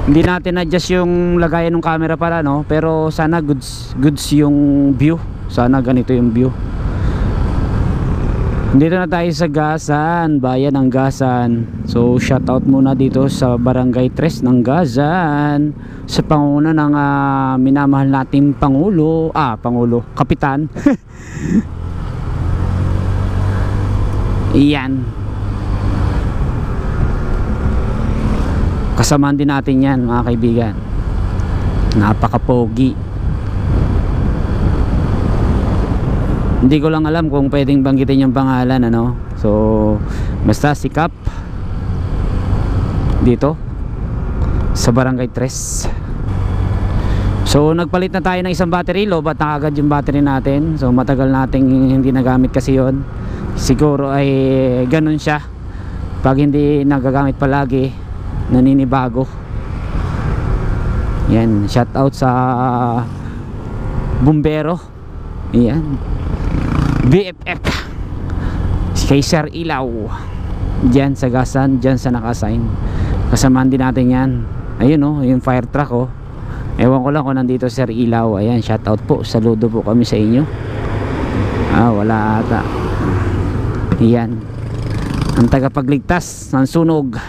Hindi natin adjust yung lagayan ng camera para, no, pero sana goods yung view. Sana ganito yung view. Dito na tayo sa Gasan, bayan ng Gasan. So shout out muna dito sa Barangay 3 ng Gasan, sa panguna ng minamahal nating Pangulo, Kapitan. Iyan. Kasamaan din natin yan, mga kaibigan. Napaka-pogi. Hindi ko lang alam kung pwedeng banggitin yung pangalan, ano. So basta si Cap dito sa Barangay 3. So nagpalit na tayo ng isang battery. Lobat na agad yung battery natin. So matagal nating hindi nagamit kasi yon. Siguro ay ganun siya. Pag hindi nagagamit palagi, naninibago. Yan, shout out sa bumbero. Yan, BFF kay Sir Ilaw dyan sa Gasan, dyan sa nakasign. Kasamaan din natin yan. Ayun, oh, yung fire truck, oh. Ewan ko lang kung nandito Sir Ilaw. Ayan, shout out po, saludo po kami sa inyo. Wala ata. Yan, ang tagapagligtas ng sunog.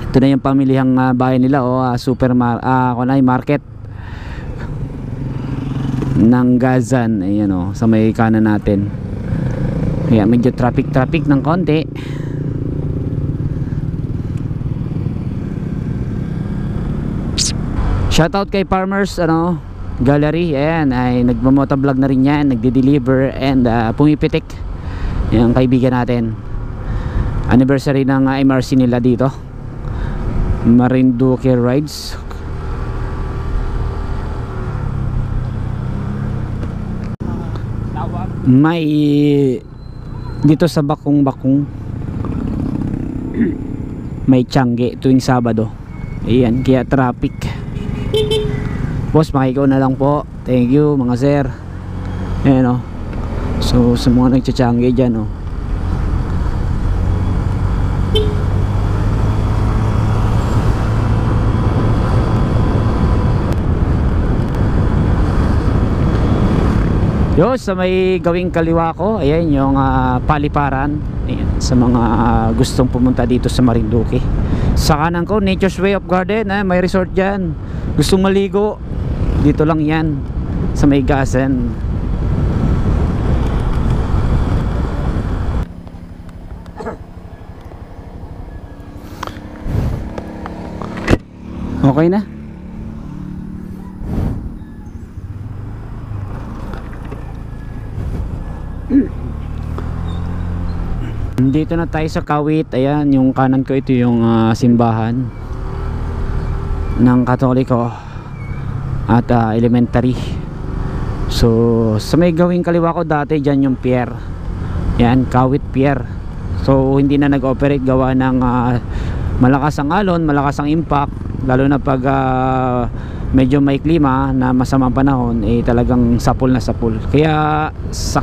Ito na yung pamilihang bayan nila, market ng Gazan. Ayan, sa may kanan natin. Kaya medyo traffic ng konti. Shoutout kay Farmers Gallery. Ayan, ay nagmamotovlog na rin yan, nagde-deliver and pumipitik yung kaibigan natin. Anniversary ng MRC nila dito, Marinduque Rides. May dito sa Bakong may tiyangge tuwing Sabado. Ayan, kaya traffic. Boss, makikaw na lang po. Thank you mga sir. Ayan, so sa mga nagtiyangge dyan, Yo, sa may gawing kaliwa ko, ayan yung paliparan. Ayan, sa mga gustong pumunta dito sa Marinduque. Sa kanan ko, Nature's Way of Garden. May resort dyan. Gustong maligo, dito lang yan, sa may Gasan. Okay na. Dito na tayo sa Kawit. Ayan, yung kanan ko, ito yung simbahan ng Katoliko at elementary. So sa may gawing kaliwa ko dati, dyan yung pier. Yan, Kawit Pier. So hindi na nag-operate gawa ng malakas ang alon, malakas ang impact. Lalo na pag medyo may klima na masamang panahon, talagang sapul na sapul. Kaya sa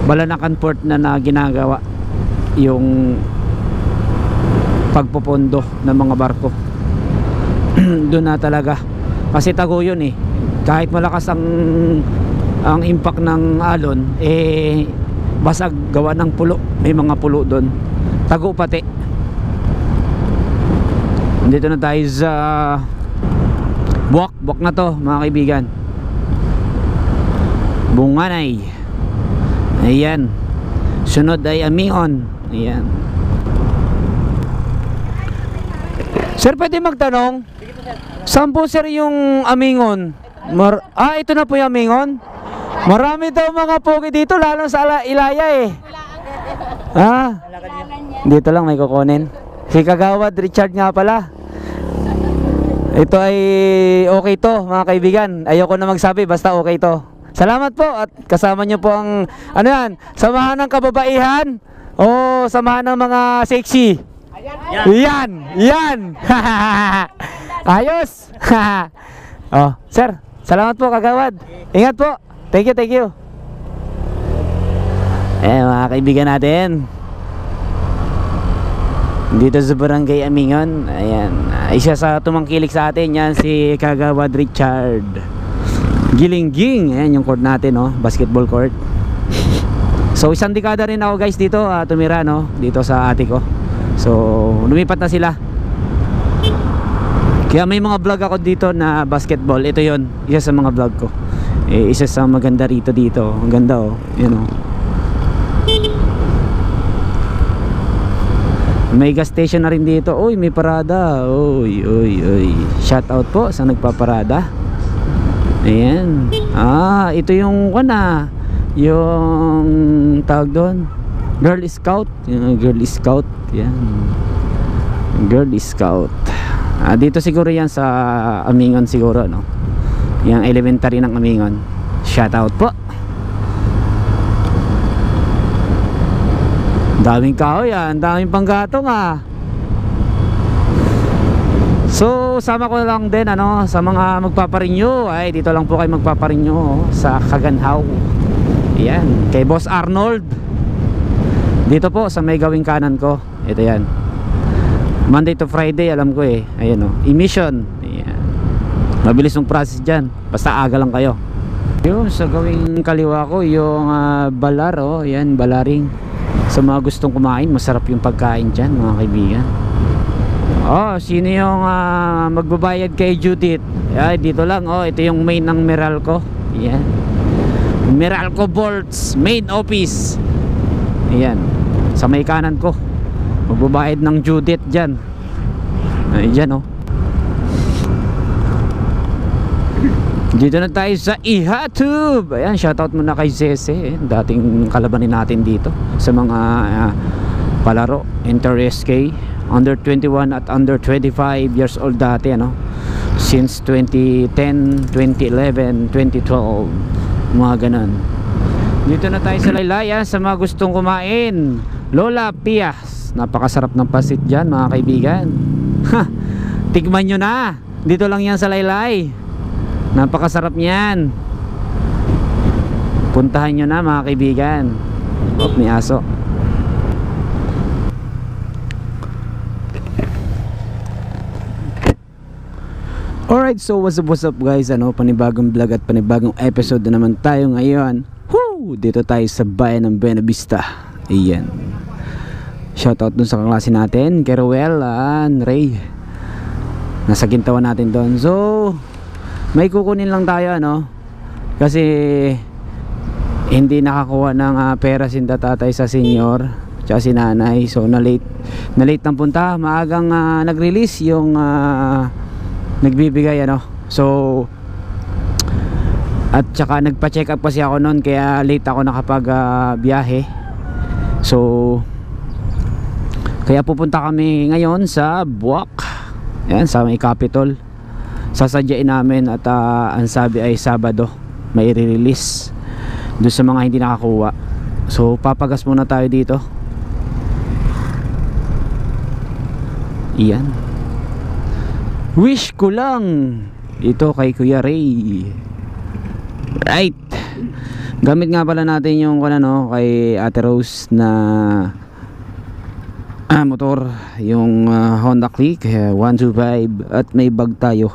Balanakan Port na ginagawa yung pagpupondo ng mga barko. Doon na talaga, kasi tago yun kahit malakas ang impact ng alon, basag gawa ng pulo. May mga pulo doon, tago pati. Dito na tayo sa buwak na to, mga kaibigan. Bunganay. Ayan, sunod ay Amion. Ayan. Sir, pwede magtanong? Saan po sir yung Amingon? Ito na po yung Amingon. Marami daw mga pogi dito, lalo sa Ilaya Dito lang may kukunin. Si Kagawad Richard nga pala. Ito ay okay to, mga kaibigan. Ayoko na magsabi, basta okay to. Salamat po at kasama nyo po ang samahan ng kababaihan o samahan ng mga sexy. Yan. Ayos. Sir, salamat po Kagawad. Ingat po. Thank you. Mga kaibigan natin. dito sa Barangay Amingon. Ayan, isa sa tumangkilik sa atin yan, si Kagawad Richard Gilingging. Ayan yung court natin, no? Basketball court. So isang dekada rin ako guys dito, tumira, no? Dito sa ate ko. So lumipat na sila. Kaya may mga vlog ako dito na basketball. Ito yon, isa sa mga vlog ko. Isa sa maganda rito dito. Ang ganda, oh. Yun, oh. May gas station na rin dito. Uy, may parada. Uy. Shout out po sa nagpaparada. Ayan. Ito yung yung tawag doon, Girl Scout. Girl Scout. Yan. Girl Scout. Dito siguro yan sa Amingon siguro, no? Yung elementary ng Amingon. Shout out po. Daming kahoy, daming panggatong, So sama ko lang din sa mga magpaparenew, ay dito lang po kayo magpaparenew, sa Kaganhaw. Yan, kay Boss Arnold. Dito po sa may gawing kanan ko. Ito yan, Monday to Friday, alam ko Ayan, emission. Ayan. Mabilis yung process dyan, basta aga lang kayo. Yun, sa gawing kaliwa ko yung Balar, yan, Balaring. Sa mga gustong kumain, masarap yung pagkain dyan, mga kaibigan. Sino yung magbabayad kay Judith? Dito lang, ito yung main ng Meralco. Yan, Meralco Bolts main office. Yan, sa may kanan ko, magbabayad ng Judith dyan. Dyan, dito na tayo sa Ihatub. Ayan, shoutout muna kay Zese, dating kalabanin natin dito sa mga palaro inter-SK under 21 at under 25 years old dati, since 2010, 2011, 2012, mga ganon. Dito na tayo sa Laylay, sa mga gustong kumain, Lola Pias. Napakasarap ng pasit dyan, mga kaibigan. Tikman nyo na, dito lang yan sa Laylay. Napakasarap niyan. Puntahan nyo na, mga kaibigan. May aso. Alright, so what's up guys, panibagong vlog at panibagong episode na naman tayo ngayon. Dito tayo sa bayan ng Buena Vista. Ayan. Shoutout dun sa kaklase natin, Keruel, Ray. Nasa gintawan natin doon. So may kukunin lang tayo, kasi hindi nakakuha ng pera si tatay sa senior tsaka si nanay. So na late ng punta. Maagang nag-release yung nagbibigay, so at tsaka nagpa-check up kasi ako noon, kaya late ako nakapag biyahe. So kaya pupunta kami ngayon sa Buwak. Yan, sa may Capitol. Sasadyain namin at ang sabi ay Sabado may i-release doon sa mga hindi nakakuha. So papagas muna tayo dito. Iyan, wish ko lang ito kay Kuya Ray. Right, gamit nga pala natin yung kay Ate Rose na motor, yung Honda Click 125, at may bag tayo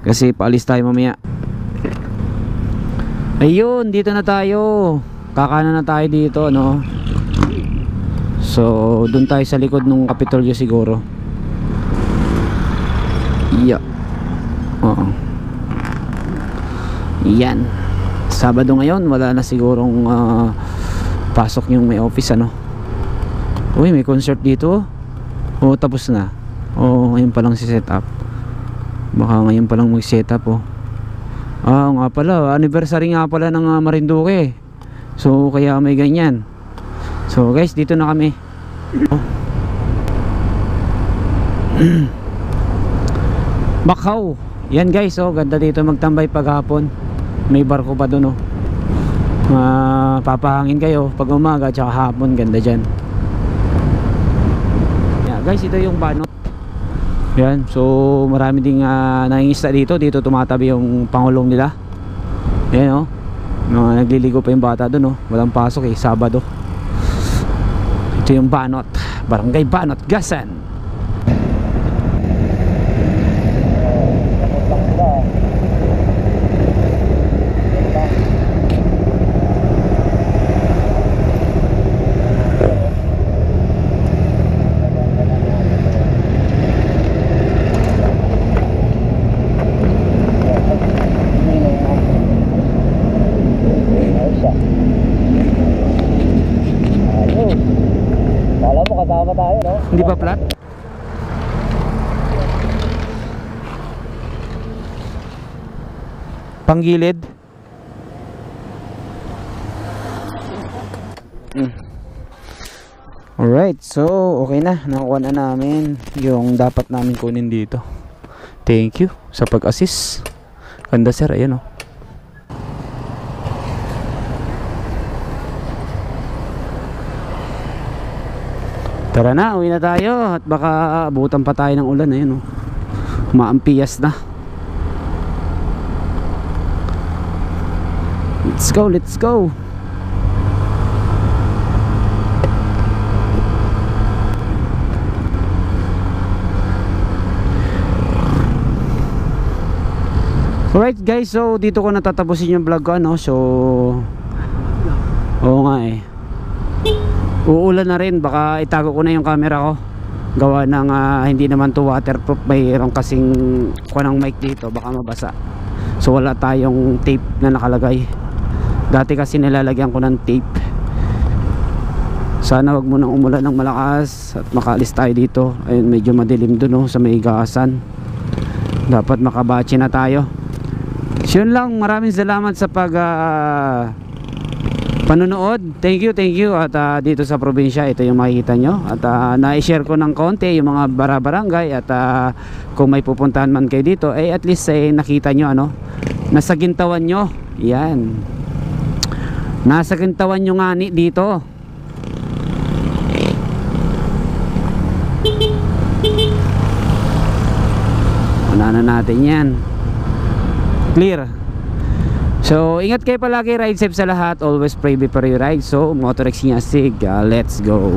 kasi paalis tayo mamaya. Ayun, dito na tayo, kakanan na tayo dito, so dun tayo sa likod ng Kapitolyo siguro. Yan, Sabado ngayon, wala na sigurong pasok yung may office, Uy, may concert dito. Tapos na. Ngayon pa lang si setup. Baka ngayon pa lang mag-setup, nga pala, anniversary nga pala ng Marinduque. So kaya may ganyan. So guys, dito na kami. Macau. Yan guys, ganda dito magtambay paghapon. May barko pa doon, papahangin kayo pag umaga tsaka hapon, ganda dyan. Guys, ito yung Banot. Yan, so marami ding nangingista dito tumatabi yung pangulong nila. Yan, nagliligo pa yung bata doon, walang pasok Sabado. Ito yung Banot. Barangay Banot, Gasan. Hindi pa flat? Panggilid? Alright, so okay na. Nakuha na namin yung dapat namin kunin dito. Thank you sa pag-assist. Ganda sir, ayan oh. Tara na, uwi na tayo at baka abutan pa tayo ng ulan. Ayun oh. Maampiyas na. Let's go, let's go. Alright guys, so dito ko natatapusin yung vlog ko ano. So oo nga eh, uulan na rin, baka itago ko na yung camera ko. Gawa ng hindi naman to waterproof. Mayroon kasing kuha ng mic dito, baka mabasa. So wala tayong tape na nakalagay. Dati kasi nilalagyan ko ng tape. Sana wag munang umulan ng malakas at makaalis tayo dito. Ayun, medyo madilim dun oh, sa may Gasan. Dapat makabachi na tayo. So yun lang, maraming salamat sa pag panonood. Thank you. At dito sa probinsya, ito yung makikita nyo. At na-share ko ng konti yung mga barangay. At kung may pupuntahan man kayo dito, eh at least nakita nyo ano, nasa gintawan nyo. Yan, nasa gintawan nyo nga dito. Wala na natin yan. Clear. So ingat kayo palagi, ride safe sa lahat, always pray before you ride. So Motorex Nyasig, let's go.